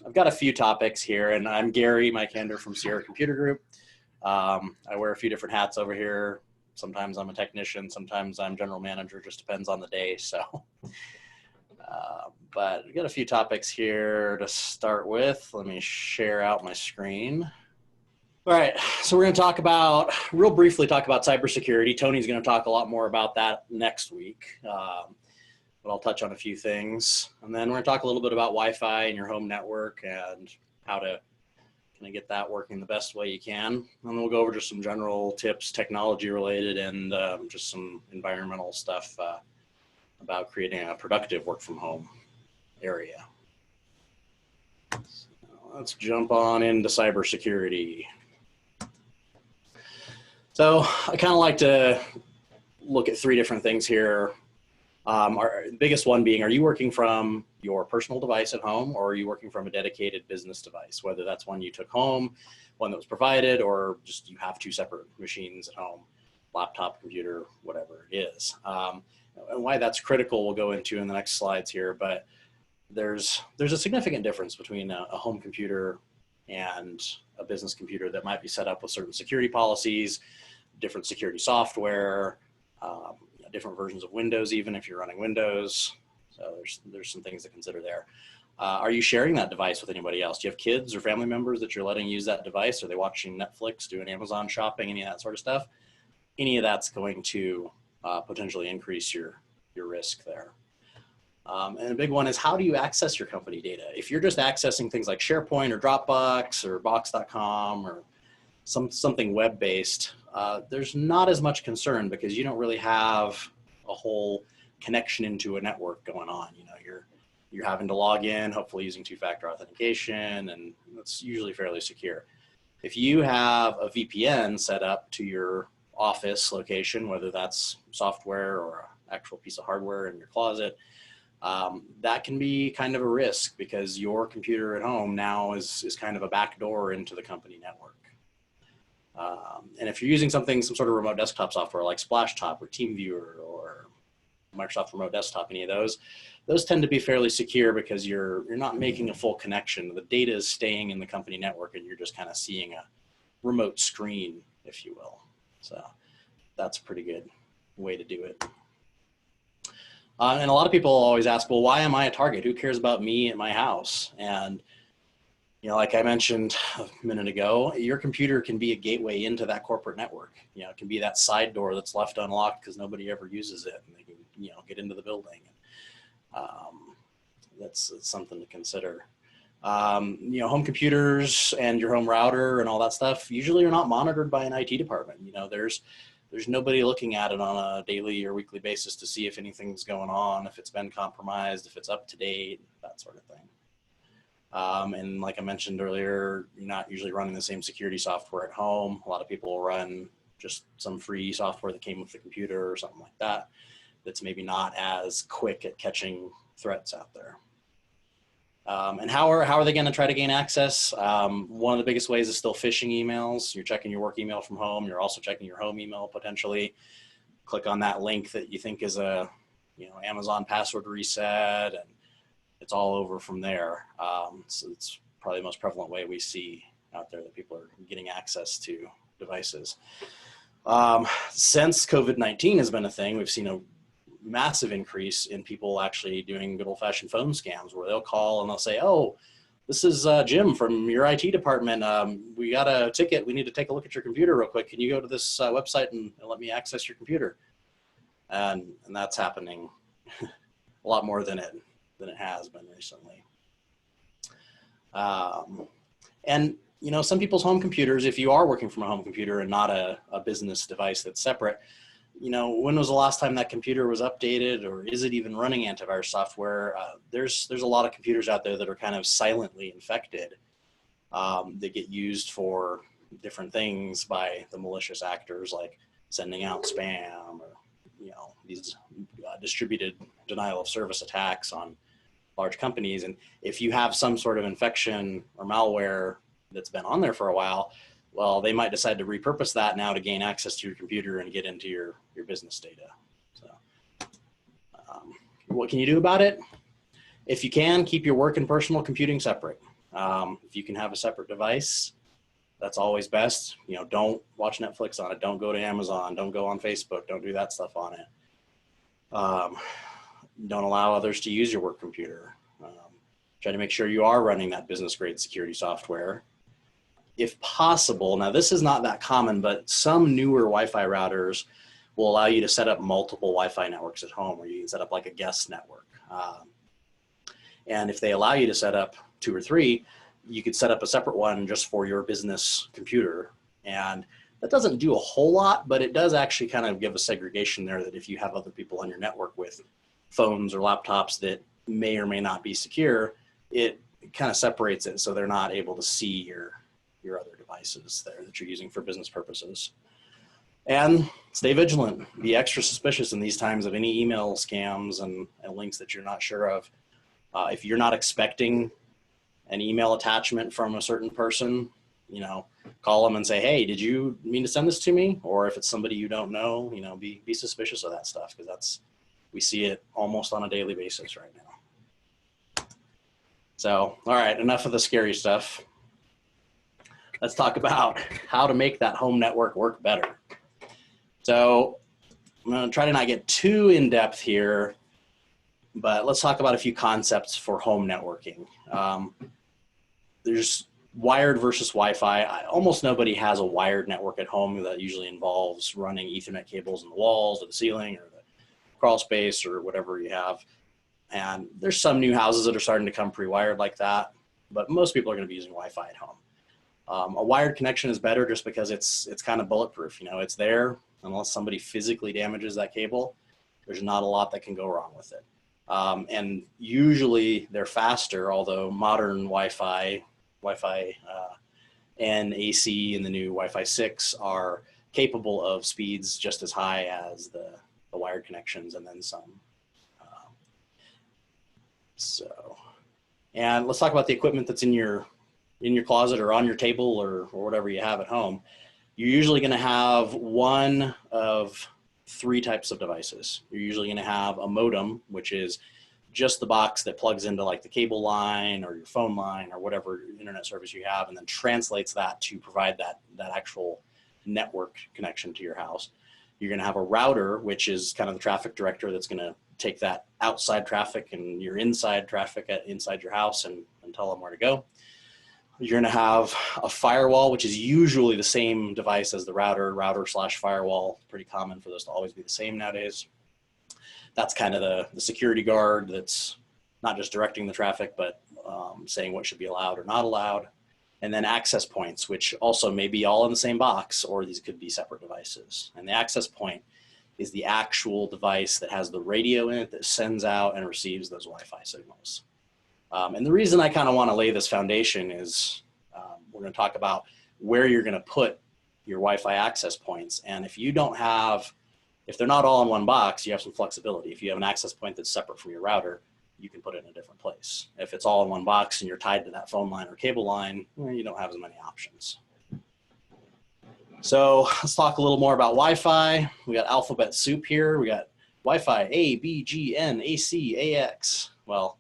I've got a few topics here, and I'm Gary Micander from Sierra Computer Group. I wear a few different hats over here. Sometimes I'm a technician, sometimes I'm general manager, just depends on the day. So, but we've got a few topics here to start with. Let me share out my screen. All right, so we're going to real briefly talk about cybersecurity. Tony's going to talk a lot more about that next week, but I'll touch on a few things. And then we're going to talk a little bit about Wi-Fi and your home network and how to kind of get that working the best way you can. And then we'll go over just some general tips, technology related, and just some environmental stuff about creating a productive work from home area. So let's jump on into cybersecurity. So I kind of like to look at three different things here. The biggest one being, are you working from your personal device at home, or are you working from a dedicated business device, whether that's one you took home, one that was provided, or just you have two separate machines at home, laptop, computer, whatever it is. And why that's critical we'll go into in the next slides here, but there's a significant difference between a home computer and a business computer that might be set up with certain security policies, different security software, different versions of Windows, even if you're running Windows. So there's some things to consider there. Are you sharing that device with anybody else? Do you have kids or family members that you're letting use that device? Are they watching Netflix, doing Amazon shopping, any of that sort of stuff? Any of that's going to potentially increase your risk there. And a big one is, how do you access your company data? If you're just accessing things like SharePoint or Dropbox or Box.com or something web-based, there's not as much concern because you don't really have a whole connection into a network going on. You know, you're having to log in, hopefully using two-factor authentication, and it's usually fairly secure. If you have a VPN set up to your office location, whether that's software or an actual piece of hardware in your closet, that can be kind of a risk because your computer at home now is kind of a backdoor into the company network. And if you're using some sort of remote desktop software like Splashtop or TeamViewer or Microsoft Remote Desktop, any of those tend to be fairly secure because you're not making a full connection. The data is staying in the company network and you're just kind of seeing a remote screen, if you will. So that's a pretty good way to do it. And a lot of people always ask, well, why am I a target? Who cares about me at my house? And you know, like I mentioned a minute ago, your computer can be a gateway into that corporate network. You know, it can be that side door that's left unlocked because nobody ever uses it, and they can, you know, get into the building. That's something to consider. You know, home computers and your home router and all that stuff usually are not monitored by an IT department. You know, there's nobody looking at it on a daily or weekly basis to see if anything's going on, if it's been compromised, if it's up to date, that sort of thing. And like I mentioned earlier, you're not usually running the same security software at home. A lot of people will run just some free software that came with the computer or something like that, that's maybe not as quick at catching threats out there. And how are they going to try to gain access? One of the biggest ways is still phishing emails. You're checking your work email from home. You're also checking your home email potentially. Click on that link that you think is a, you know, Amazon password reset, and it's all over from there. So it's probably the most prevalent way we see out there that people are getting access to devices. Since COVID-19 has been a thing, we've seen a massive increase in people actually doing good old-fashioned phone scams where they'll call and they'll say, oh, this is Jim from your IT department. We got a ticket. We need to take a look at your computer real quick. Can you go to this website and let me access your computer? And that's happening a lot more than it has been recently. And you know, some people's home computers, if you are working from a home computer and not a business device that's separate, you know, when was the last time that computer was updated, or is it even running antivirus software? There's a lot of computers out there that are kind of silently infected that get used for different things by the malicious actors, like sending out spam or, you know, these distributed denial of service attacks on large companies. And if you have some sort of infection or malware that's been on there for a while, well, they might decide to repurpose that now to gain access to your computer and get into your business data. So what can you do about it? If you can, keep your work and personal computing separate. If you can have a separate device, that's always best. You know, don't watch Netflix on it. Don't go to Amazon. Don't go on Facebook. Don't do that stuff on it. Don't allow others to use your work computer. Try to make sure you are running that business grade security software. If possible, now this is not that common, but some newer Wi-Fi routers will allow you to set up multiple Wi-Fi networks at home, where you can set up like a guest network. And if they allow you to set up 2 or 3, you could set up a separate one just for your business computer. And that doesn't do a whole lot, but it does actually kind of give a segregation there, that if you have other people on your network with phones or laptops that may or may not be secure, it kind of separates it so they're not able to see your other devices there that you're using for business purposes. And stay vigilant. Be extra suspicious in these times of any email scams and links that you're not sure of. If you're not expecting an email attachment from a certain person, you know, call them and say, hey, did you mean to send this to me? Or if it's somebody you don't know, you know, be suspicious of that stuff, because we see it almost on a daily basis right now. So, all right, enough of the scary stuff. Let's talk about how to make that home network work better. So I'm going to try to not get too in depth here, but let's talk about a few concepts for home networking. There's wired versus Wi-Fi. Almost nobody has a wired network at home. That usually involves running Ethernet cables in the walls or the ceiling or the crawl space or whatever you have. And there's some new houses that are starting to come pre-wired like that, but most people are going to be using Wi-Fi at home. A wired connection is better just because it's kind of bulletproof. You know, it's there. Unless somebody physically damages that cable, there's not a lot that can go wrong with it. And usually they're faster, although modern Wi-Fi and AC and the new Wi-Fi 6 are capable of speeds just as high as the wired connections and then some. And let's talk about the equipment that's in your closet or on your table or whatever you have at home. You're usually going to have one of 3 types of devices. You're usually going to have a modem, which is just the box that plugs into like the cable line or your phone line or whatever internet service you have, and then translates that to provide that actual network connection to your house. You're going to have a router, which is kind of the traffic director that's going to take that outside traffic and your inside traffic inside your house and tell them where to go. You're going to have a firewall, which is usually the same device as the router/firewall. Pretty common for those to always be the same nowadays. That's kind of the security guard that's not just directing the traffic, but saying what should be allowed or not allowed. And then access points, which also may be all in the same box, or these could be separate devices. And the access point is the actual device that has the radio in it that sends out and receives those Wi-Fi signals. And the reason I kind of want to lay this foundation is we're going to talk about where you're going to put your Wi-Fi access points. And if they're not all in one box, you have some flexibility. If you have an access point that's separate from your router, you can put it in a different place. If it's all in one box and you're tied to that phone line or cable line, well, you don't have as many options. So let's talk a little more about Wi-Fi. We got alphabet soup here. We got Wi-Fi A, B, G, N, AC, AX. Well,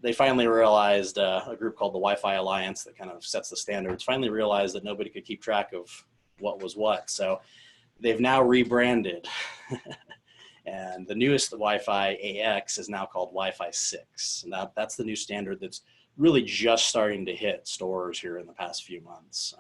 they finally realized, a group called the Wi-Fi Alliance that kind of sets the standards, finally realized that nobody could keep track of what was what. So they've now rebranded. And the newest Wi-Fi AX is now called Wi-Fi 6. And that's the new standard that's really just starting to hit stores here in the past few months.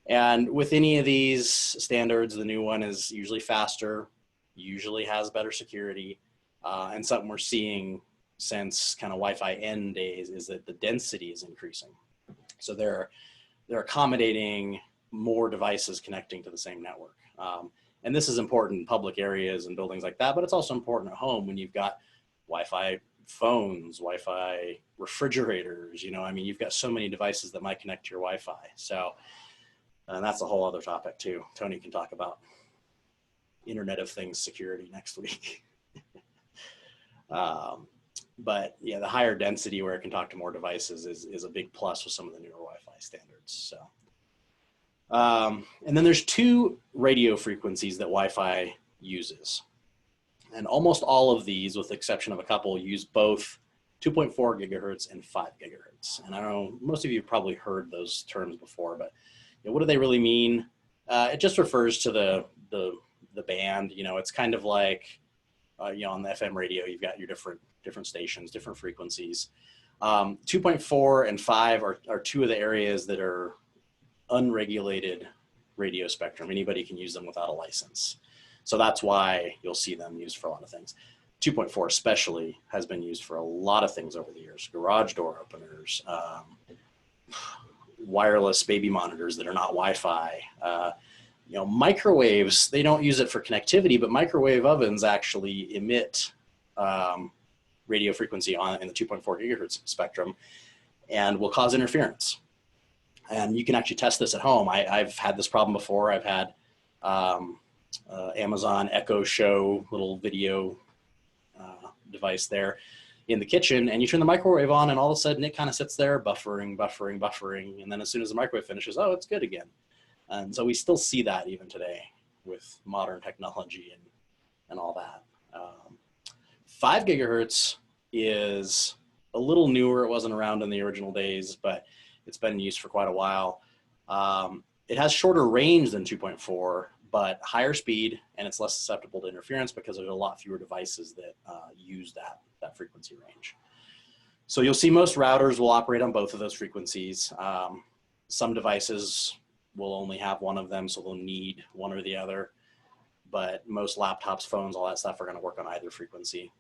And with any of these standards, the new one is usually faster, usually has better security, and something we're seeing since kind of Wi-Fi N days is that the density is increasing. So they're accommodating more devices connecting to the same network. And this is important in public areas and buildings like that, but it's also important at home when you've got Wi-Fi phones, Wi-Fi refrigerators, I mean, you've got so many devices that might connect to your Wi-Fi. So, and that's a whole other topic too. Tony can talk about Internet of Things security next week. But yeah, the higher density where it can talk to more devices is a big plus with some of the newer Wi-Fi standards. So, and then there's 2 radio frequencies that Wi-Fi uses. And almost all of these, with the exception of a couple, use both 2.4 gigahertz and 5 gigahertz. And I don't know, most of you have probably heard those terms before, but what do they really mean? It just refers to the band. It's kind of like, on the FM radio, you've got your different stations, different frequencies. 2.4 and 5 are two of the areas that are unregulated radio spectrum. Anybody can use them without a license. So that's why you'll see them used for a lot of things. 2.4 especially has been used for a lot of things over the years. Garage door openers, wireless baby monitors that are not Wi-Fi. Microwaves, they don't use it for connectivity, but microwave ovens actually emit radio frequency in the 2.4 gigahertz spectrum and will cause interference. And you can actually test this at home. I've had this problem before. I've had Amazon Echo Show little video device there in the kitchen, and you turn the microwave on and all of a sudden it kind of sits there buffering. And then as soon as the microwave finishes, oh, it's good again. And so we still see that even today with modern technology and all that. 5 gigahertz is a little newer. It wasn't around in the original days, but it's been used for quite a while. It has shorter range than 2.4, but higher speed, and it's less susceptible to interference because there's a lot fewer devices that use that frequency range. So you'll see most routers will operate on both of those frequencies. Some devices will only have one of them, so they'll need one or the other. But most laptops, phones, all that stuff are going to work on either frequency.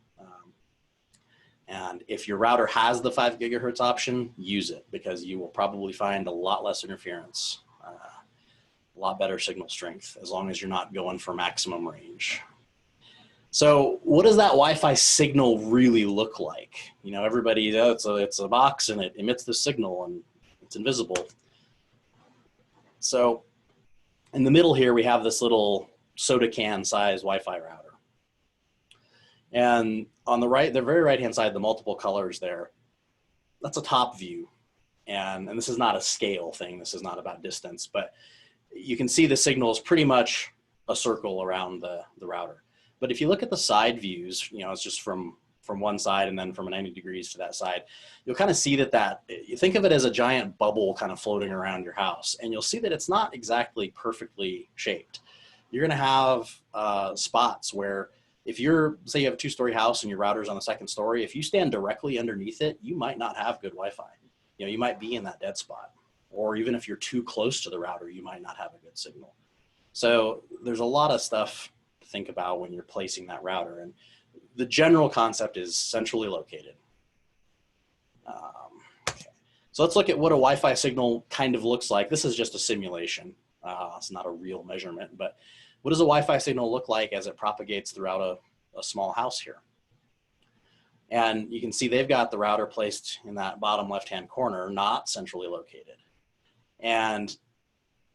And if your router has the 5 gigahertz option, use it, because you will probably find a lot less interference, a lot better signal strength, as long as you're not going for maximum range. So what does that Wi-Fi signal really look like? Everybody, it's a box and it emits the signal and it's invisible. So in the middle here, we have this little soda can size Wi-Fi router. And on the right, the very right-hand side, the multiple colors there, that's a top view. And this is not a scale thing. This is not about distance, but you can see the signal is pretty much a circle around the router. But if you look at the side views, it's just from one side and then from 90 degrees to that side, you'll kind of see that you think of it as a giant bubble kind of floating around your house. And you'll see that it's not exactly perfectly shaped. You're going to have spots where, if say you have a 2-story house and your router's on the 2nd story, if you stand directly underneath it, you might not have good Wi-Fi. You might be in that dead spot. Or even if you're too close to the router, you might not have a good signal. So there's a lot of stuff to think about when you're placing that router. And the general concept is centrally located. Okay. So let's look at what a Wi-Fi signal kind of looks like. This is just a simulation. It's not a real measurement, but what does a Wi-Fi signal look like as it propagates throughout a small house here? And you can see they've got the router placed in that bottom left-hand corner, not centrally located. And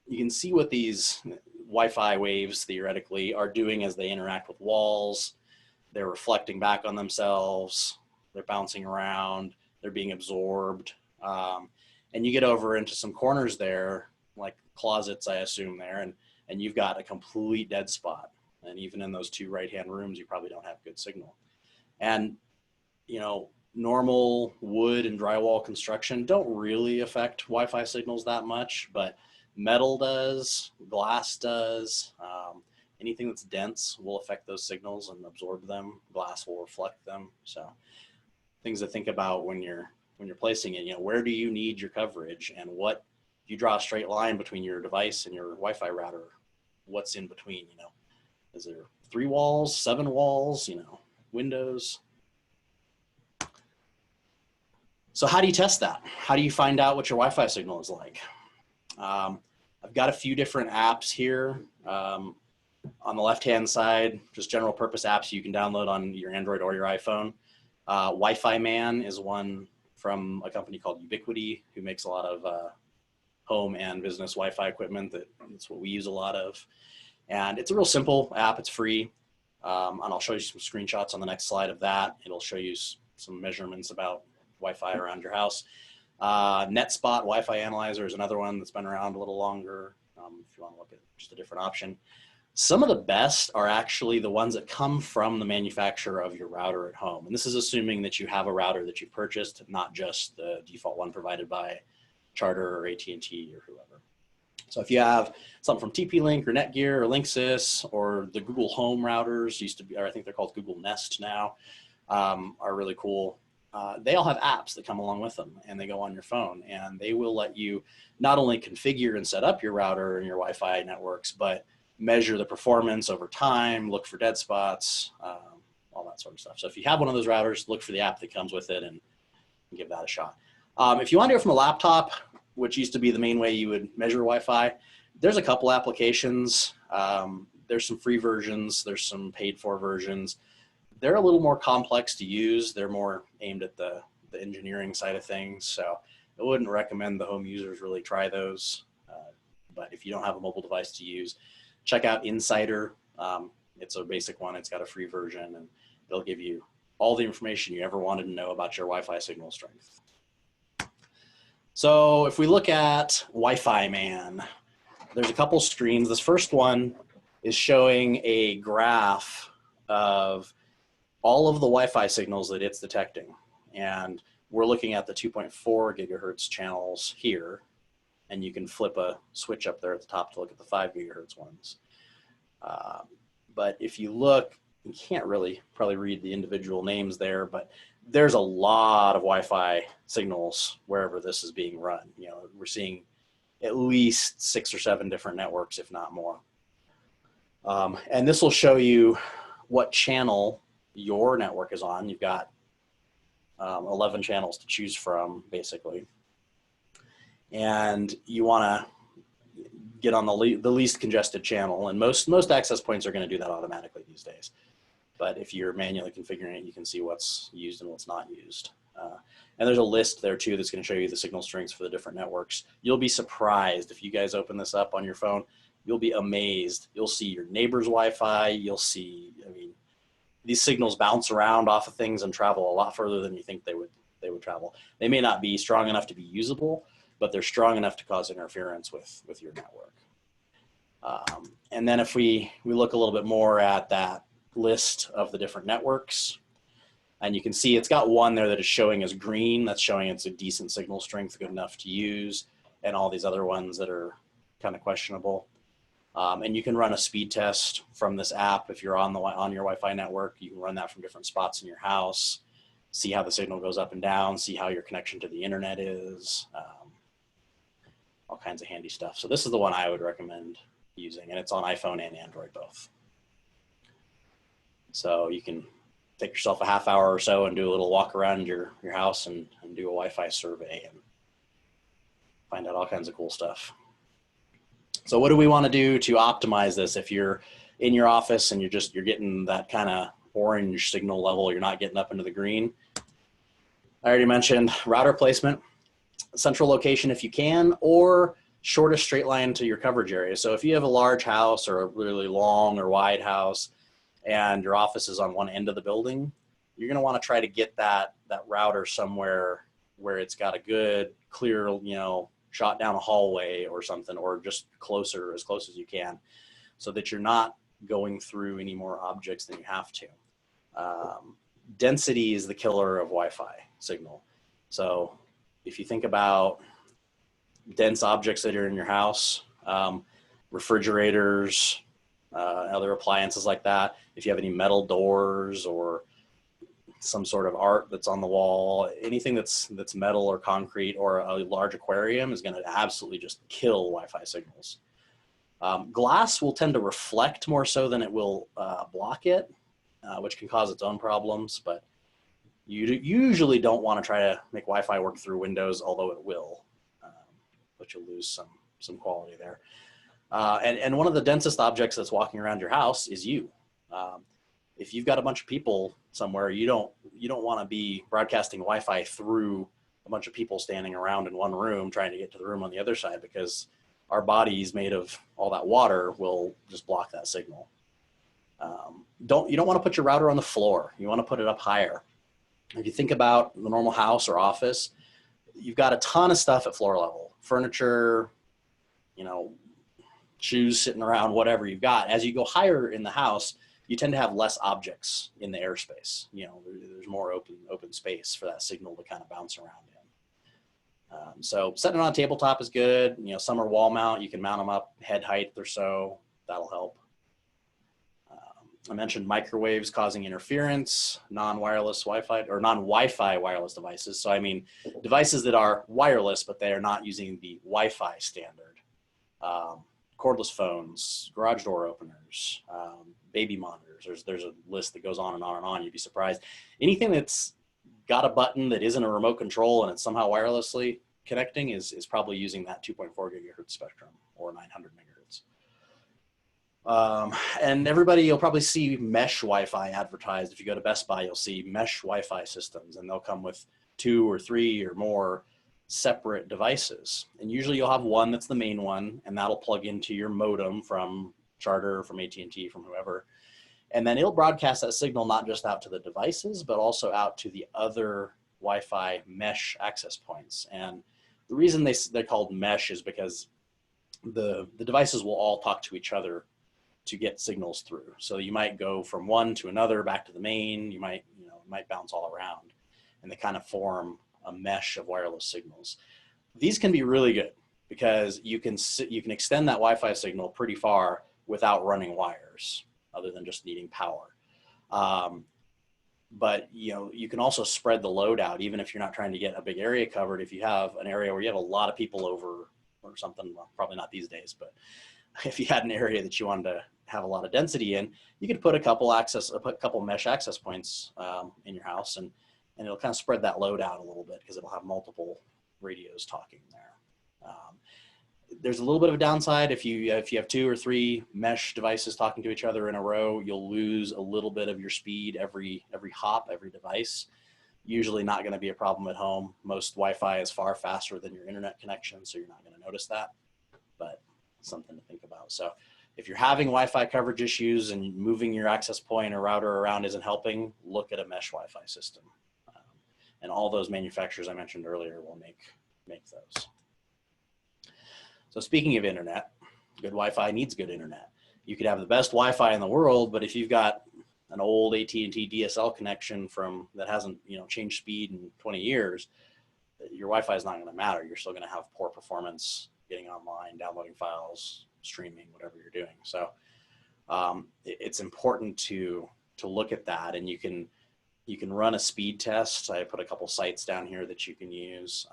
you can see what these Wi-Fi waves theoretically are doing as they interact with walls. They're reflecting back on themselves. They're bouncing around. They're being absorbed. And you get over into some corners there, like closets, I assume there, and you've got a complete dead spot. And even in those 2 right-hand rooms, you probably don't have good signal. And, normal wood and drywall construction don't really affect Wi-Fi signals that much, but metal does, glass does. Anything that's dense will affect those signals and absorb them. Glass will reflect them. So things to think about when you're placing it, where do you need your coverage, and what, if you draw a straight line between your device and your Wi-Fi router, what's in between, is there 3 walls, 7 walls, windows? So how do you test that? How do you find out what your Wi-Fi signal is like? I've got a few different apps here. On the left-hand side, just general purpose apps you can download on your Android or your iPhone. Wi-Fi Man is one from a company called Ubiquiti, who makes a lot of home and business Wi-Fi equipment. That's what we use a lot of. And it's a real simple app. It's free. And I'll show you some screenshots on the next slide of that. It'll show you some measurements about Wi-Fi around your house. NetSpot Wi-Fi Analyzer is another one that's been around a little longer, if you want to look at just a different option. Some of the best are actually the ones that come from the manufacturer of your router at home. And this is assuming that you have a router that you purchased, not just the default one provided by Charter or AT&T or whoever. So if you have something from TP-Link or Netgear or Linksys or the Google Home routers, used to be, or I think they're called Google Nest now, are really cool. They all have apps that come along with them, and they go on your phone, and they will let you not only configure and set up your router and your Wi-Fi networks, but measure the performance over time, look for dead spots, all that sort of stuff. So if you have one of those routers, look for the app that comes with it and give that a shot. If you want to do it from a laptop, which used to be the main way you would measure Wi-Fi, there's a couple applications. There's some free versions. There's some paid for versions. They're a little more complex to use. They're more aimed at the engineering side of things. So I wouldn't recommend the home users really try those. But if you don't have a mobile device to use, check out Insider. It's a basic one. It's got a free version, and they'll give you all the information you ever wanted to know about your Wi-Fi signal strength. So if we look at Wi-Fi Man, there's a couple screens. This first one is showing a graph of all of the Wi-Fi signals that it's detecting. And we're looking at the 2.4 gigahertz channels here. And you can flip a switch up there at the top to look at the 5 gigahertz ones. But if you look, you can't really probably read the individual names there, but there's a lot of Wi-Fi signals wherever this is being run. You know, we're seeing at least 6 or 7 different networks, if not more. And this will show you what channel your network is on. You've got 11 channels to choose from, basically. And you want to get on the least congested channel. And most access points are going to do that automatically these days. But if you're manually configuring it, you can see what's used and what's not used. And there's a list there too that's going to show you the signal strengths for the different networks. You'll be surprised if you guys open this up on your phone. You'll be amazed. You'll see your neighbor's Wi-Fi. You'll see, I mean, these signals bounce around off of things and travel a lot further than you think they would travel. They may not be strong enough to be usable, but they're strong enough to cause interference with your network. And then if we look a little bit more at that list of the different networks, and you can see it's got one there that is showing as green. That's showing it's a decent signal strength, good enough to use, and all these other ones that are kind of questionable. And you can run a speed test from this app. If you're on your Wi-Fi network, you can run that from different spots in your house, see how the signal goes up and down, see how your connection to the internet is, all kinds of handy stuff. So this is the one I would recommend using, and it's on iPhone and Android both. So you can take yourself a half hour or so and do a little walk around your house and do a Wi-Fi survey and find out all kinds of cool stuff. So what do we want to do to optimize this? If you're in your office and you're getting that kind of orange signal level, you're not getting up into the green. I already mentioned router placement, central location if you can, or shortest straight line to your coverage area. So if you have a large house or a really long or wide house and your office is on one end of the building, you're going to want to try to get that router somewhere where it's got a good, clear, shot down a hallway or something, or just as close as you can, so that you're not going through any more objects than you have to. Density is the killer of Wi-Fi signal. So if you think about dense objects that are in your house, refrigerators, other appliances like that, if you have any metal doors or some sort of art that's on the wall, anything that's metal or concrete or a large aquarium is going to absolutely just kill Wi-Fi signals. Glass will tend to reflect more so than it will block it, which can cause its own problems, but you usually don't want to try to make Wi-Fi work through windows, although it will, but you'll lose some quality there. And one of the densest objects that's walking around your house is you. If you've got a bunch of people somewhere, you don't want to be broadcasting Wi-Fi through a bunch of people standing around in one room trying to get to the room on the other side, because our bodies made of all that water will just block that signal. You don't want to put your router on the floor. You want to put it up higher. If you think about the normal house or office, you've got a ton of stuff at floor level, furniture, shoes sitting around, whatever you've got. As you go higher in the house, you tend to have less objects in the airspace. You know, there's more open space for that signal to kind of bounce around in. So setting it on a tabletop is good. You know, some are wall mount. You can mount them up head height or so. That'll help. I mentioned microwaves causing interference, non-wireless Wi-Fi or non-Wi-Fi wireless devices. So I mean devices that are wireless, but they are not using the Wi-Fi standard. Cordless phones, garage door openers, baby monitors. There's a list that goes on and on and on. You'd be surprised. Anything that's got a button that isn't a remote control and it's somehow wirelessly connecting is probably using that 2.4 gigahertz spectrum or 900 megahertz. And everybody, you'll probably see mesh Wi-Fi advertised. If you go to Best Buy, you'll see mesh Wi-Fi systems, and they'll come with 2 or 3 or more separate devices. And usually you'll have one that's the main one, and that'll plug into your modem from Charter, from AT&T, from whoever. And then it'll broadcast that signal not just out to the devices, but also out to the other Wi-Fi mesh access points. And the reason they're called mesh is because the devices will all talk to each other to get signals through. So you might go from one to another, back to the main. You might, you know, it might bounce all around, and they kind of form a mesh of wireless signals. These can be really good because you can extend that Wi-Fi signal pretty far without running wires, other than just needing power. But you know, you can also spread the load out, even if you're not trying to get a big area covered. If you have an area where you have a lot of people over or something, well, probably not these days, but if you had an area that you wanted to have a lot of density in, you could put a couple mesh access points in your house, and it'll kind of spread that load out a little bit because it'll have multiple radios talking there. There's a little bit of a downside. If you have 2 or 3 mesh devices talking to each other in a row, you'll lose a little bit of your speed every hop, every device. Usually not going to be a problem at home. Most Wi-Fi is far faster than your internet connection, so you're not going to notice that, but something to think about. So if you're having Wi-Fi coverage issues and moving your access point or router around isn't helping, look at a mesh Wi-Fi system. And all those manufacturers I mentioned earlier will make those. So speaking of internet, good Wi-Fi needs good internet. You could have the best Wi-Fi in the world, but if you've got an old AT&T DSL connection that hasn't, you know, changed speed in 20 years, your Wi-Fi is not going to matter. You're still going to have poor performance getting online, downloading files, streaming, whatever you're doing. So it's important to look at that, and you can run a speed test. I put a couple sites down here that you can use.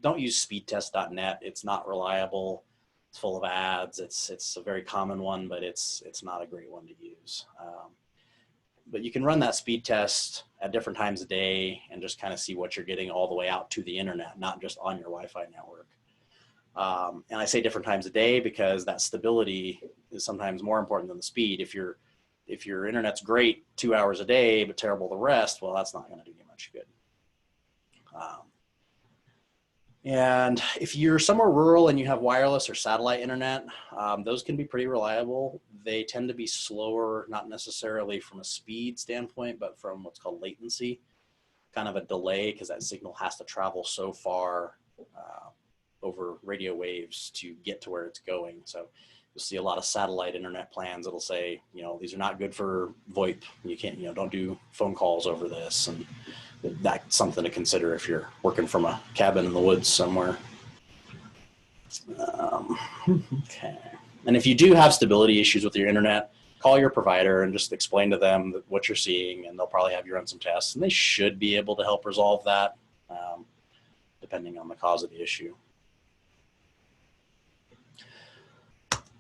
Don't use speedtest.net. It's not reliable. It's full of ads. It's a very common one, but it's not a great one to use. But you can run that speed test at different times of day and just kind of see what you're getting all the way out to the internet, not just on your Wi-Fi network. And I say different times a day because that stability is sometimes more important than the speed. If your internet's great 2 hours a day, but terrible the rest, well, that's not going to do you much good. And if you're somewhere rural and you have wireless or satellite internet, those can be pretty reliable. They tend to be slower, not necessarily from a speed standpoint, but from what's called latency, kind of a delay, because that signal has to travel so far over radio waves to get to where it's going. So you'll see a lot of satellite internet plans that'll say, you know, these are not good for VoIP. You can't, you know, don't do phone calls over this. And that's something to consider if you're working from a cabin in the woods somewhere. Okay. And if you do have stability issues with your internet, call your provider and just explain to them what you're seeing, and they'll probably have you run some tests, and they should be able to help resolve that, depending on the cause of the issue.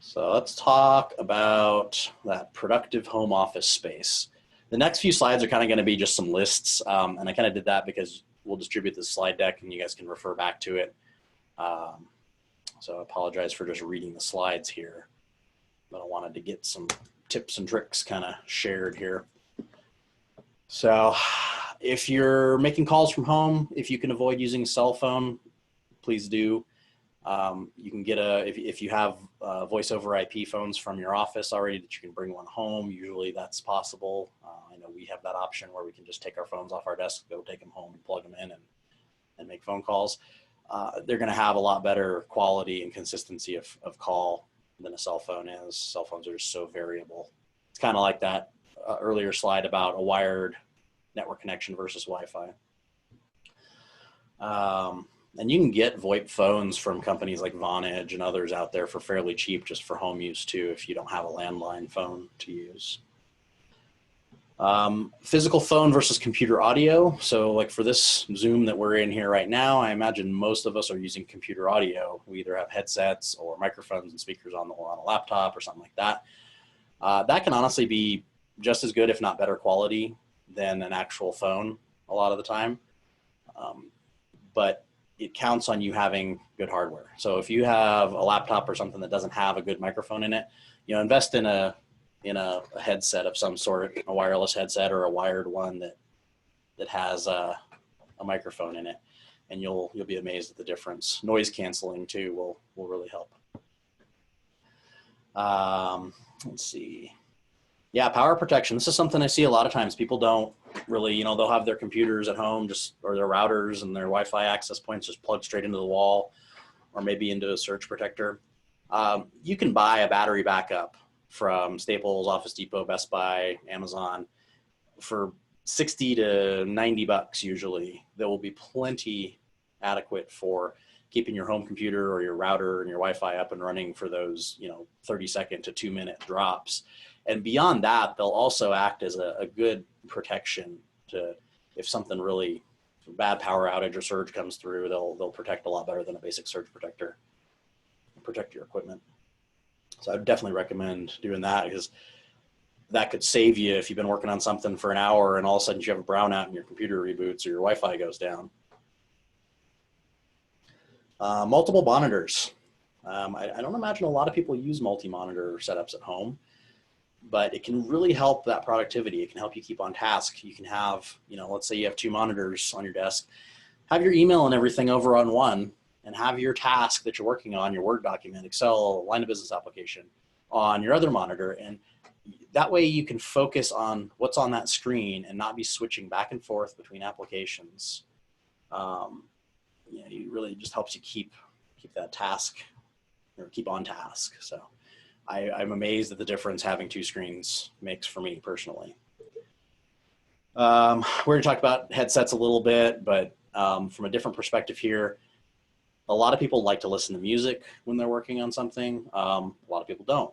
So let's talk about that productive home office space. The next few slides are kind of going to be just some lists, and I kind of did that because we'll distribute this slide deck and you guys can refer back to it. So I apologize for just reading the slides here, but I wanted to get some tips and tricks kind of shared here. So if you're making calls from home, if you can avoid using a cell phone, please do. You can get if you have voice over IP phones from your office already that you can bring one home, usually that's possible. I know we have that option where we can just take our phones off our desk, go take them home and plug them in and make phone calls. They're going to have a lot better quality and consistency of call than a cell phone is. Cell phones are just so variable. It's kind of like that earlier slide about a wired network connection versus Wi-Fi. And you can get VoIP phones from companies like Vonage and others out there for fairly cheap, just for home use too, if you don't have a landline phone to use. Physical phone versus computer audio. So like for this Zoom that we're in here right now, I imagine most of us are using computer audio. We either have headsets or microphones and speakers on a laptop or something like that. That can honestly be just as good, if not better quality than an actual phone a lot of the time. But it counts on you having good hardware. So if you have a laptop or something that doesn't have a good microphone in it, invest in a headset of some sort, a wireless headset or a wired one that has a microphone in it, and you'll be amazed at the difference. Noise canceling too will really help. Let's see. Yeah, power protection. This is something I see a lot of times. People don't really, they'll have their computers at home or their routers and their Wi-Fi access points just plugged straight into the wall or maybe into a surge protector. You can buy a battery backup from Staples, Office Depot, Best Buy, Amazon for 60 to 90 bucks usually. There will be plenty adequate for keeping your home computer or your router and your Wi-Fi up and running for those 30-second to 2-minute drops. And beyond that, they'll also act as a good protection to, if something really bad power outage or surge comes through, they'll protect a lot better than a basic surge protector. Protect your equipment. So I'd definitely recommend doing that, because that could save you if you've been working on something for an hour and all of a sudden you have a brownout and your computer reboots or your Wi-Fi goes down. Multiple monitors. I don't imagine a lot of people use multi-monitor setups at home, but it can really help that productivity. It can help you keep on task. You can have, let's say you have 2 monitors on your desk, have your email and everything over on one, and have your task that you're working on, your Word document, Excel, line of business application, on your other monitor. And that way you can focus on what's on that screen and not be switching back and forth between applications. It really just helps you keep that task, or keep on task. So I'm amazed at the difference having 2 screens makes for me personally. We're going to talk about headsets a little bit, but from a different perspective here, a lot of people like to listen to music when they're working on something. A lot of people don't.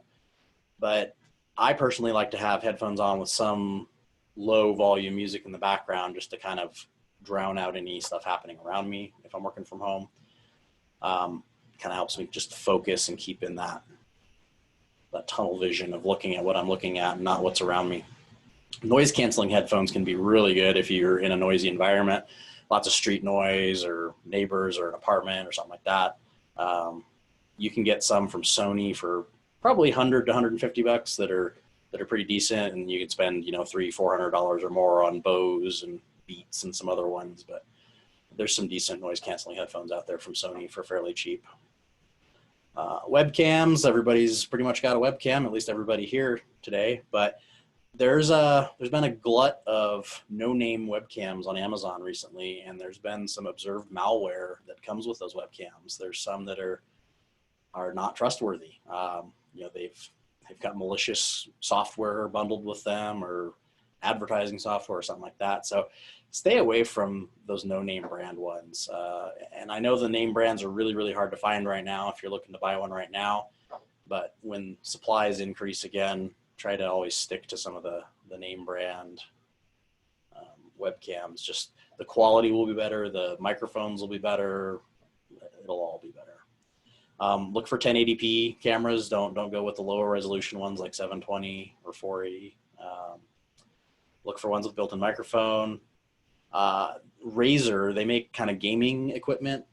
But I personally like to have headphones on with some low volume music in the background, just to kind of drown out any stuff happening around me if I'm working from home. Kind of helps me just focus and keep in that tunnel vision of looking at what I'm looking at and not what's around me. Noise canceling headphones can be really good if you're in a noisy environment, lots of street noise or neighbors or an apartment or something like that. You can get some from Sony for probably 100 to 150 bucks that are pretty decent, and you can spend $300-400 or more on Bose and Beats and some other ones, but there's some decent noise canceling headphones out there from Sony for fairly cheap. Webcams, everybody's pretty much got a webcam, at least everybody here today, but there's been a glut of no-name webcams on Amazon recently, and there's been some observed malware that comes with those webcams. There's some that are not trustworthy. They've got malicious software bundled with them, or advertising software or something like that. So stay away from those no-name brand ones. And I know the name brands are really, really hard to find right now if you're looking to buy one right now, but when supplies increase again, try to always stick to some of the name brand webcams. Just the quality will be better, the microphones will be better, it'll all be better. Look for 1080p cameras. Don't go with the lower resolution ones like 720 or 480. Look for ones with built-in microphone. Razer, they make kind of gaming equipment,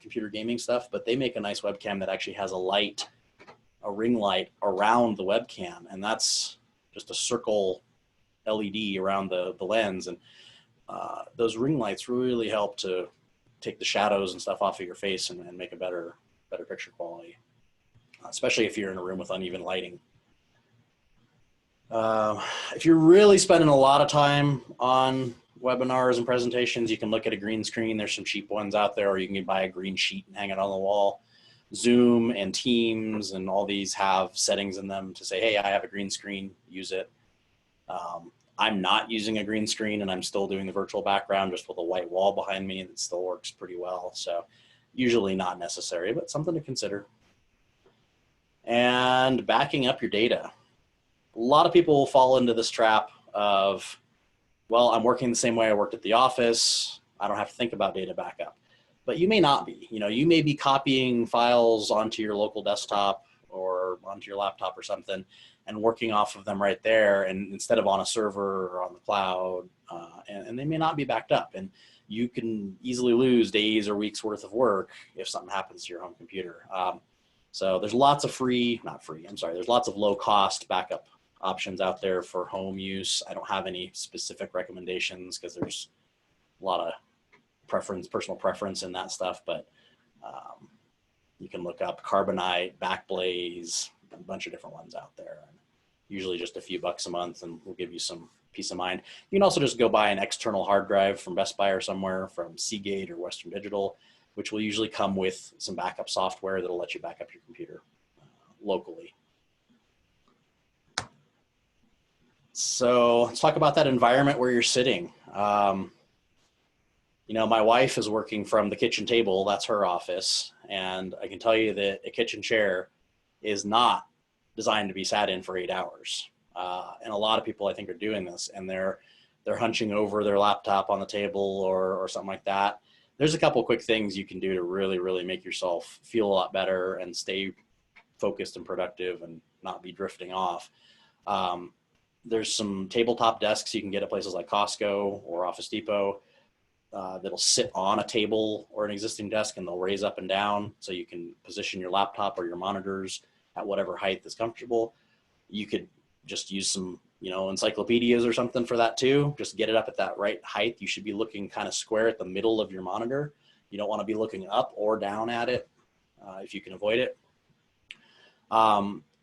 computer gaming stuff, but they make a nice webcam that actually has a ring light around the webcam, and that's just a circle LED around the lens. And those ring lights really help to take the shadows and stuff off of your face and make a better picture quality, especially if you're in a room with uneven lighting. If you're really spending a lot of time on webinars and presentations, you can look at a green screen. There's some cheap ones out there, or you can buy a green sheet and hang it on the wall. Zoom and Teams and all these have settings in them to say, hey, I have a green screen, use it. I'm not using a green screen and I'm still doing the virtual background just with a white wall behind me, and it still works pretty well. So usually not necessary, but something to consider. And backing up your data. A lot of people fall into this trap of, well, I'm working the same way I worked at the office. I don't have to think about data backup. But you may not be. You may be copying files onto your local desktop or onto your laptop or something and working off of them right there, and instead of on a server or on the cloud, and they may not be backed up. And you can easily lose days or weeks worth of work if something happens to your home computer. So there's lots of there's lots of low cost backup options out there for home use. I don't have any specific recommendations because there's a lot of personal preference in that stuff, but you can look up Carbonite, Backblaze, a bunch of different ones out there. Usually just a few bucks a month, and will give you some peace of mind. You can also just go buy an external hard drive from Best Buy or somewhere, from Seagate or Western Digital, which will usually come with some backup software that'll let you back up your computer locally. So let's talk about that environment where you're sitting. My wife is working from the kitchen table. That's her office. And I can tell you that a kitchen chair is not designed to be sat in for 8 hours. And a lot of people, I think, are doing this, and they're hunching over their laptop on the table or something like that. There's a couple quick things you can do to really, really make yourself feel a lot better and stay focused and productive and not be drifting off. There's some tabletop desks you can get at places like Costco or Office Depot that'll sit on a table or an existing desk, and they'll raise up and down so you can position your laptop or your monitors at whatever height is comfortable. You could just use some, encyclopedias or something for that too. Just get it up at that right height. You should be looking kind of square at the middle of your monitor. You don't want to be looking up or down at it if you can avoid it.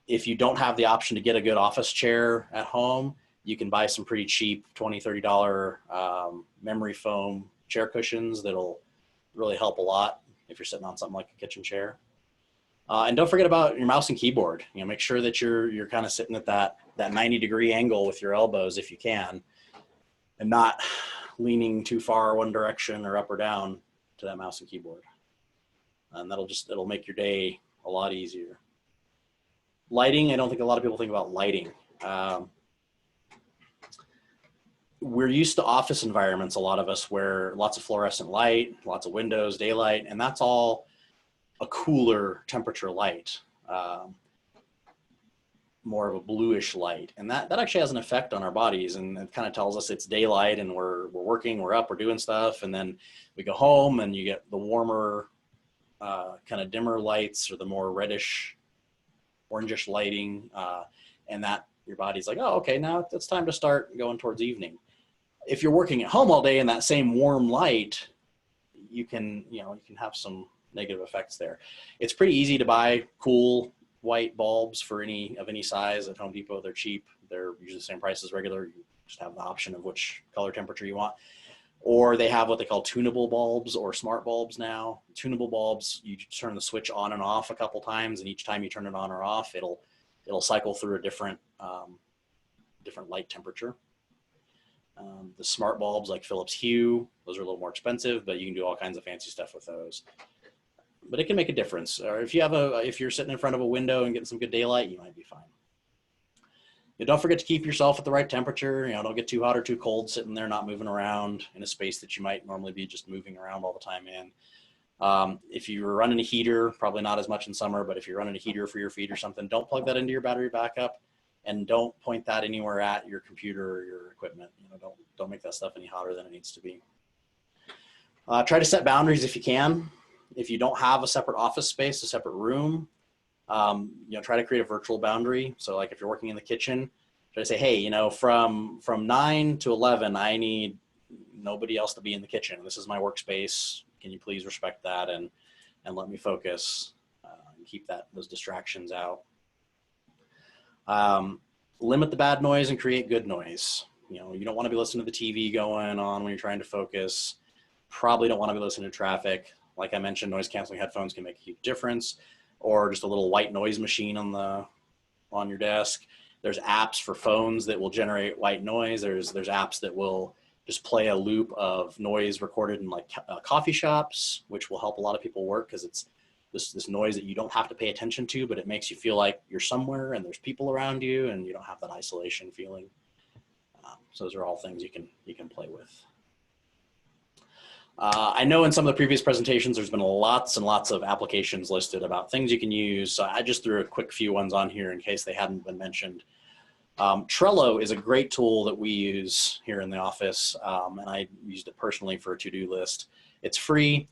If you don't have the option to get a good office chair at home, you can buy some pretty cheap $20, $30 memory foam chair cushions that'll really help a lot if you're sitting on something like a kitchen chair. And don't forget about your mouse and keyboard. Make sure that you're kind of sitting at that 90-degree angle with your elbows if you can, and not leaning too far one direction or up or down to that mouse and keyboard. And it'll make your day a lot easier. Lighting, I don't think a lot of people think about lighting. We're used to office environments, a lot of us, where lots of fluorescent light, lots of windows, daylight, and that's all a cooler temperature light, more of a bluish light. And that actually has an effect on our bodies, and it kind of tells us it's daylight and we're working, we're up, we're doing stuff. And then we go home and you get the warmer, kind of dimmer lights, or the more reddish, orangish lighting, and that your body's like, oh, okay, now it's time to start going towards evening. If you're working at home all day in that same warm light, you can have some negative effects there. It's pretty easy to buy cool white bulbs for any size at Home Depot. They're cheap. They're usually the same price as regular. You just have the option of which color temperature you want. Or they have what they call tunable bulbs or smart bulbs now. Tunable bulbs, you turn the switch on and off a couple times, and each time you turn it on or off, it'll cycle through a different light temperature. The smart bulbs like Philips Hue, those are a little more expensive, but you can do all kinds of fancy stuff with those. But it can make a difference. Or if you're sitting in front of a window and getting some good daylight, you might be fine. Don't forget to keep yourself at the right temperature. Don't get too hot or too cold sitting there not moving around in a space that you might normally be just moving around all the time in. If you're running a heater, probably not as much in summer, but if you're running a heater for your feet or something, don't plug that into your battery backup, and don't point that anywhere at your computer or your equipment. Don't make that stuff any hotter than it needs to be. Try to set boundaries if you can. If you don't have a separate office space, a separate room, try to create a virtual boundary. So like if you're working in the kitchen, try to say, hey, from 9 to 11, I need nobody else to be in the kitchen. This is my workspace. Can you please respect that and let me focus and keep those distractions out. Limit the bad noise and create good noise. You don't want to be listening to the TV going on when you're trying to focus. Probably don't want to be listening to traffic. Like I mentioned, noise canceling headphones can make a huge difference, or just a little white noise machine on your desk. There's apps for phones that will generate white noise. There's apps that will just play a loop of noise recorded in like coffee shops, which will help a lot of people work because it's this noise that you don't have to pay attention to, but it makes you feel like you're somewhere and there's people around you and you don't have that isolation feeling. So those are all things you can play with. I know in some of the previous presentations, there's been lots and lots of applications listed about things you can use. So I just threw a quick few ones on here in case they hadn't been mentioned. Trello is a great tool that we use here in the office, and I used it personally for a to-do list. It's free.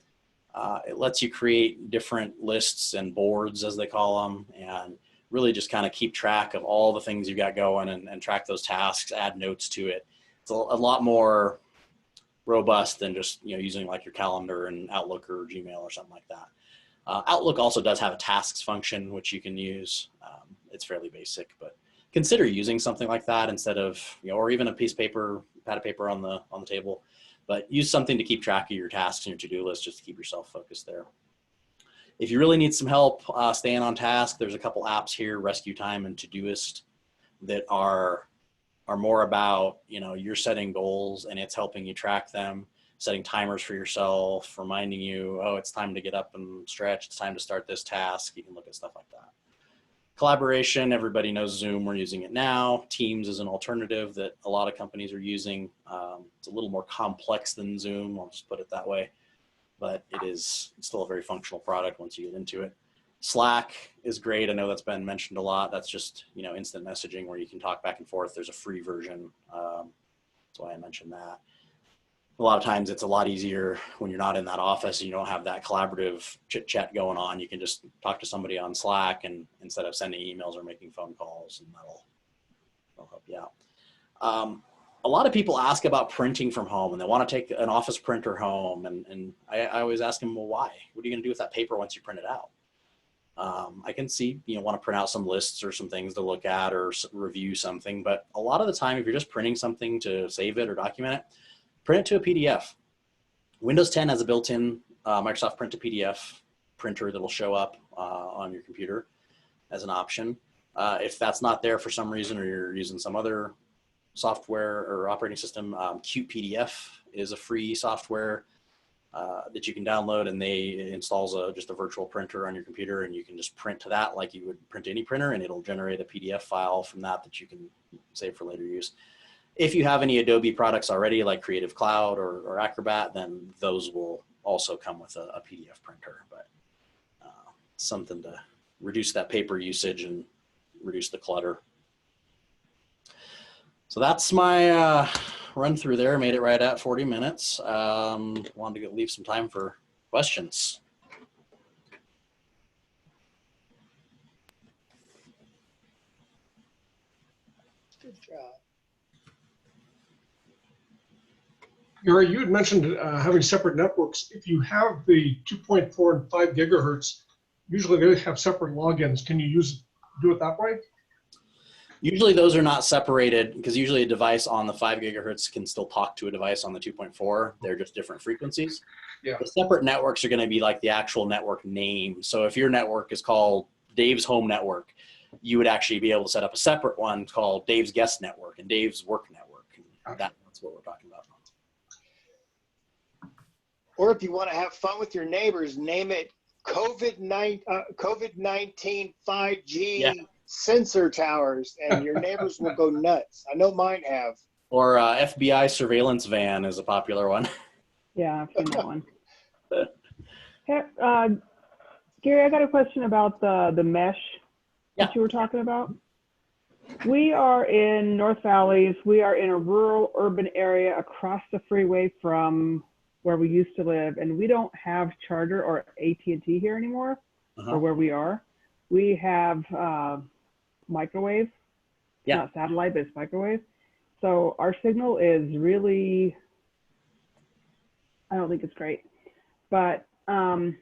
It lets you create different lists and boards, as they call them, and really just kind of keep track of all the things you've got going and track those tasks, add notes to it. It's a lot more robust than just using like your calendar and Outlook or Gmail or something like that. Outlook also does have a tasks function, which you can use. It's fairly basic, but consider using something like that instead of, or even a piece of paper, pad of paper on the table, but use something to keep track of your tasks and your to-do list just to keep yourself focused there. If you really need some help staying on task, there's a couple apps here, Rescue Time and Todoist, that are more about, you're setting goals and it's helping you track them, setting timers for yourself, reminding you, oh, it's time to get up and stretch, it's time to start this task. You can look at stuff like that. Collaboration, everybody knows Zoom, we're using it now. Teams is an alternative that a lot of companies are using. It's a little more complex than Zoom, I'll just put it that way, but it's still a very functional product once you get into it. Slack is great. I know that's been mentioned a lot. That's just, instant messaging where you can talk back and forth. There's a free version. That's why I mentioned that. A lot of times it's a lot easier when you're not in that office and you don't have that collaborative chit chat going on. You can just talk to somebody on Slack and instead of sending emails or making phone calls, and that'll help you out. A lot of people ask about printing from home and they want to take an office printer home. And I always ask them, well, why? What are you going to do with that paper once you print it out? I can see, want to print out some lists or some things to look at or review something. But a lot of the time, if you're just printing something to save it or document it, print it to a PDF. Windows 10 has a built-in Microsoft Print to PDF printer that'll show up on your computer as an option. If that's not there for some reason, or you're using some other software or operating system, Qt PDF is a free software that you can download, and it installs just a virtual printer on your computer, and you can just print to that like you would print to any printer, and it'll generate a PDF file from that you can save for later use. If you have any Adobe products already, like Creative Cloud or Acrobat, then those will also come with a PDF printer, but something to reduce that paper usage and reduce the clutter. So that's my run through there. Made it right at 40 minutes. Wanted to leave some time for questions. Good job. Gary, you had mentioned having separate networks. If you have the 2.4 and 5 gigahertz, usually they have separate logins. Can you do it that way? Usually those are not separated because usually a device on the 5 gigahertz can still talk to a device on the 2.4. They're just different frequencies. Yeah. The separate networks are going to be like the actual network name. So if your network is called Dave's Home Network, you would actually be able to set up a separate one called Dave's Guest Network and Dave's Work Network. And that's what we're talking about. Or if you want to have fun with your neighbors, name it COVID-19 5G sensor towers, and your neighbors will go nuts. I know mine have. Or FBI surveillance van is a popular one. Yeah, I've seen that one. Hey, Gary, I got a question about the mesh that you were talking about. We are in North Valleys. We are in a rural urban area across the freeway from where we used to live, and we don't have Charter or AT&T here anymore, or where we are. We have microwave, not satellite, but it's microwave. So our signal is really, I don't think it's great, but I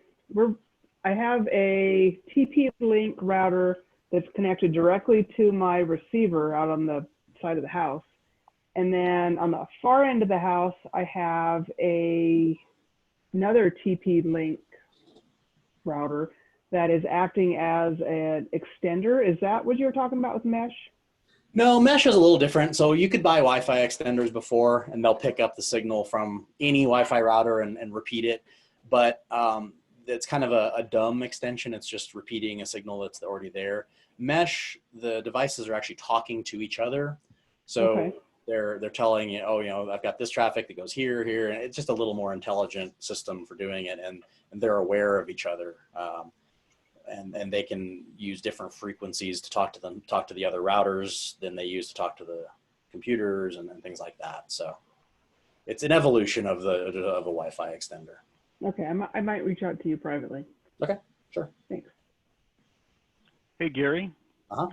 have a TP-Link router that's connected directly to my receiver out on the side of the house. And then on the far end of the house, I have another TP-Link router that is acting as an extender. Is that what you were talking about with mesh? No, mesh is a little different. So you could buy Wi-Fi extenders before, and they'll pick up the signal from any Wi-Fi router and repeat it. But it's kind of a dumb extension. It's just repeating a signal that's already there. Mesh, the devices are actually talking to each other. So Okay. they're telling you, oh, I've got this traffic that goes here, and it's just a little more intelligent system for doing it, and they're aware of each other. And they can use different frequencies to talk to the other routers than they use to talk to the computers and things like that. So it's an evolution of a Wi-Fi extender. Okay, I might reach out to you privately. Okay, sure. Thanks. Hey, Gary. Uh-huh.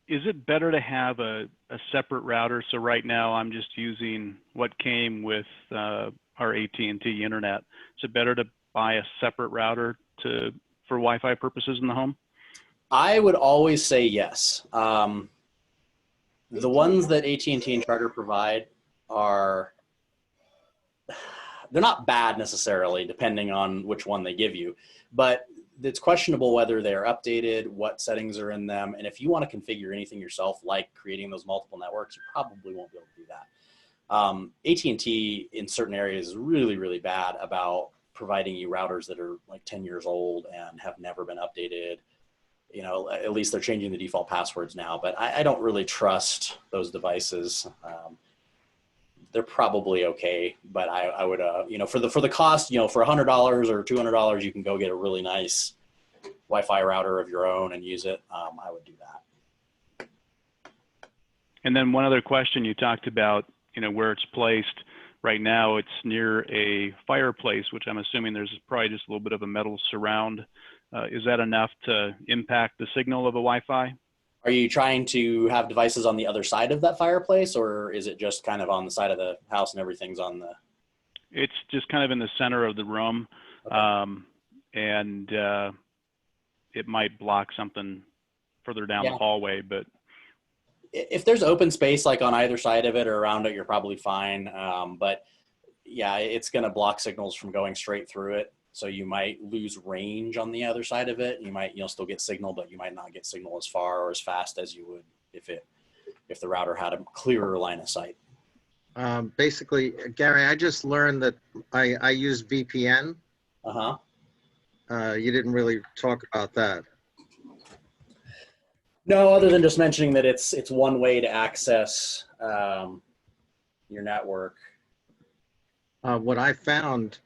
Is it better to have a separate router? So right now I'm just using what came with our AT&T internet. Is it better to buy a separate router for Wi-Fi purposes in the home? I would always say yes. The ones that AT&T and Charter provide they're not bad necessarily, depending on which one they give you, but it's questionable whether they're updated, what settings are in them, and if you want to configure anything yourself, like creating those multiple networks, you probably won't be able to do that. AT&T in certain areas is really, really bad about providing you routers that are like 10 years old and have never been updated. At least they're changing the default passwords now, but I don't really trust those devices. They're probably okay, but I would, for the cost, for $100 or $200, you can go get a really nice Wi-Fi router of your own and use it. I would do that. And then one other question, you talked about, where it's placed. Right now it's near a fireplace, which I'm assuming there's probably just a little bit of a metal surround. Is that enough to impact the signal of a Wi-Fi? Are you trying to have devices on the other side of that fireplace, or is it just kind of on the side of the house and everything's on the? It's just kind of in the center of the room. Okay. And it might block something further down the hallway, but. If there's open space like on either side of it or around it, you're probably fine. But yeah, it's going to block signals from going straight through it. So you might lose range on the other side of it. You might, still get signal, but you might not get signal as far or as fast as you would if the router had a clearer line of sight. Basically, Gary, I just learned that I use VPN. Uh-huh. You didn't really talk about that. No, other than just mentioning that it's one way to access your network. What I found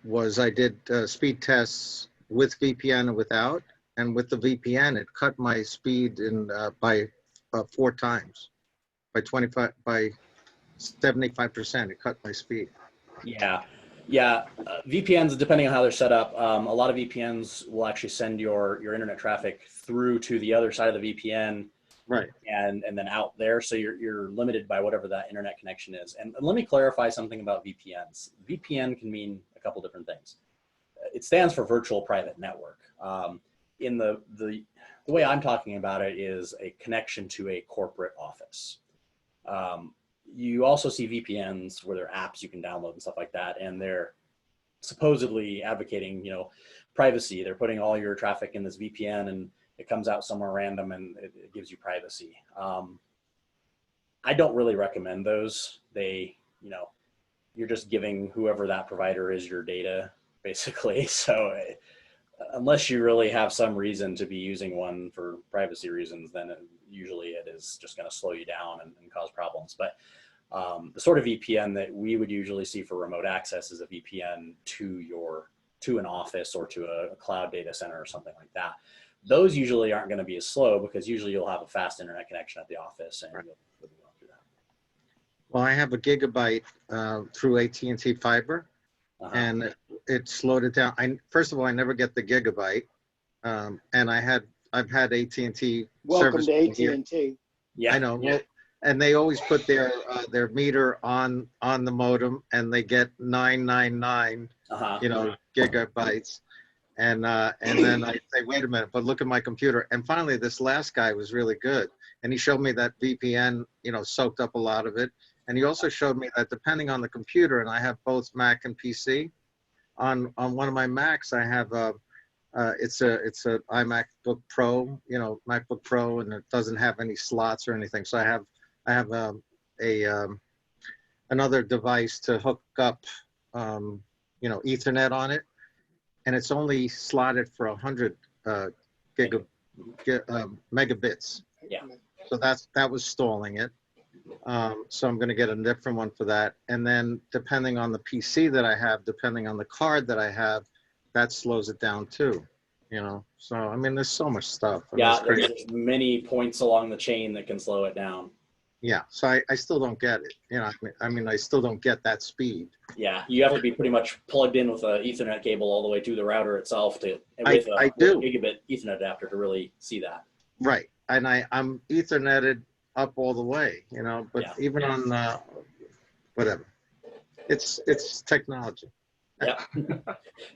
was I did speed tests with VPN and without, and with the VPN, it cut my speed by 4 times, by 75%. It cut my speed. Yeah. VPNs, depending on how they're set up, a lot of VPNs will actually send your internet traffic through to the other side of the VPN, right? And then out there, so you're limited by whatever that internet connection is. And let me clarify something about VPNs. VPN can mean a couple different things. It stands for virtual private network. In the way I'm talking about it is a connection to a corporate office. You also see VPNs where there are apps you can download and stuff like that, and they're supposedly advocating, privacy. They're putting all your traffic in this VPN, and it comes out somewhere random, and it gives you privacy. I don't really recommend those. You're just giving whoever that provider is your data, basically. So unless you really have some reason to be using one for privacy reasons, then usually it is just going to slow you down and cause problems. But the sort of VPN that we would usually see for remote access is a VPN to an office or to a cloud data center or something like that. Those usually aren't going to be as slow because usually you'll have a fast internet connection at the office and you'll be able to do that. Well, I have a gigabyte through AT&T fiber, and it slowed it down. First of all, I never get the gigabyte, and I've had AT&T. Welcome service to AT&T. Yeah, I know. Yeah. And they always put their meter on the modem, and they get 999, gigabytes. And then I say, wait a minute, but look at my computer. And finally, this last guy was really good. And he showed me that VPN, soaked up a lot of it. And he also showed me that depending on the computer, and I have both Mac and PC, on one of my Macs, I have It's a iMacBook Pro, you know, MacBook Pro, and it doesn't have any slots or anything. So I have another device to hook up, you know, Ethernet on it, and it's only slotted for 100 megabits. Yeah. So that was stalling it. So I'm going to get a different one for that. And then depending on the PC that I have, depending on the card that I have, that slows it down too, you know? So, I mean, there's so much stuff. I mean, Yeah, it's crazy. there's many points along the chain that can slow it down. Yeah, so I still don't get it. You know, I mean, I still don't get that speed. Yeah, you have to be pretty much plugged in with an Ethernet cable all the way to the router itself with I a do. gigabit Ethernet adapter to really see that. Right, and I'm Etherneted up all the way, you know, but Yeah. even on whatever, it's technology. Yeah.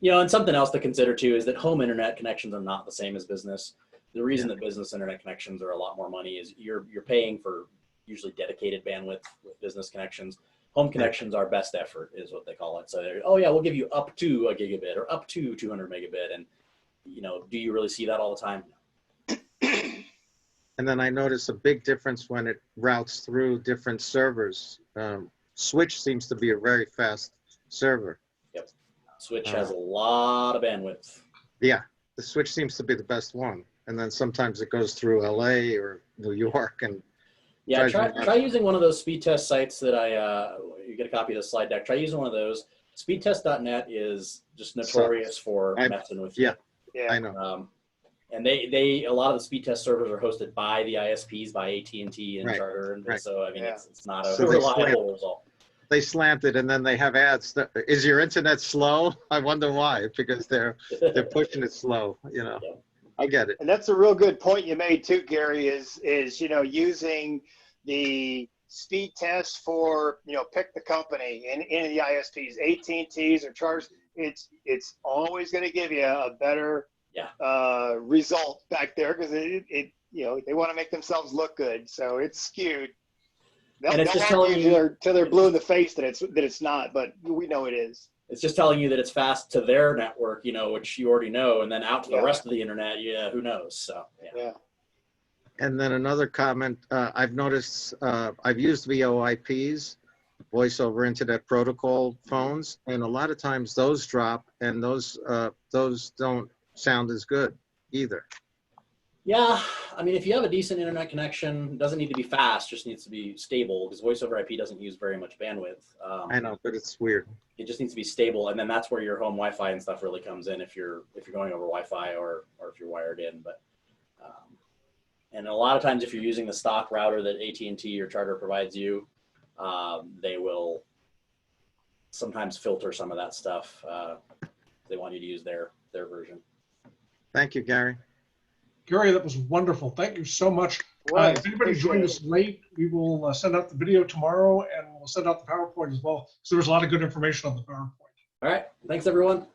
You know, and something else to consider too is that home internet connections are not the same as business. The reason that business internet connections are a lot more money is you're paying for usually dedicated bandwidth with business connections. Home connections are best effort is what they call it. So, oh yeah, we'll give you up to a gigabit or up to 200 megabit. And, you know, do you really see that all the time? And then I notice a big difference when it routes through different servers. Switch seems to be a very fast server. Yep. Switch has a lot of bandwidth. Yeah, the Switch seems to be the best one. And then sometimes it goes through LA or New York. And yeah, try using one of those speed test sites that you get a copy of the slide deck. Try using one of those. Speedtest.net is just notorious for messing with you. Yeah, I know. And a lot of the speed test servers are hosted by the ISPs, by AT&T and Right, Charter, and right. so I mean it's not a So reliable result. They slant it, and then they have ads. Is your internet slow? I wonder why. Because they're pushing it slow. You know, Yeah. I get it. and that's a real good point you made too, Gary. Is you know, using the speed test for, you know, pick the company in the ISPs, AT&Ts or Charters. It's always going to give you a better result back there because it you know, they want to make themselves look good, so it's skewed. And it's just telling you till they're blue in the face that it's not, but we know it is. It's just telling you that it's fast to their network, you know, which you already know, and then out to the rest of the internet, who knows? So Yeah. And then another comment, I've noticed, I've used VoIPs, voice over internet protocol phones, and a lot of times those drop, and those don't sound as good either. Yeah, I mean, if you have a decent internet connection, it doesn't need to be fast, just needs to be stable because voice over IP doesn't use very much bandwidth. I know, but it's weird. It just needs to be stable, and then that's where your home Wi-Fi and stuff really comes in if you're going over Wi-Fi or if you're wired in. But and a lot of times, if you're using the stock router that AT&T or Charter provides you, they will sometimes filter some of that stuff. They want you to use their version. Thank you, Gary. Gary, that was wonderful. Thank you so much. Right. If anybody joined us late, we will send out the video tomorrow, and we'll send out the PowerPoint as well. So there's a lot of good information on the PowerPoint. All right. Thanks, everyone.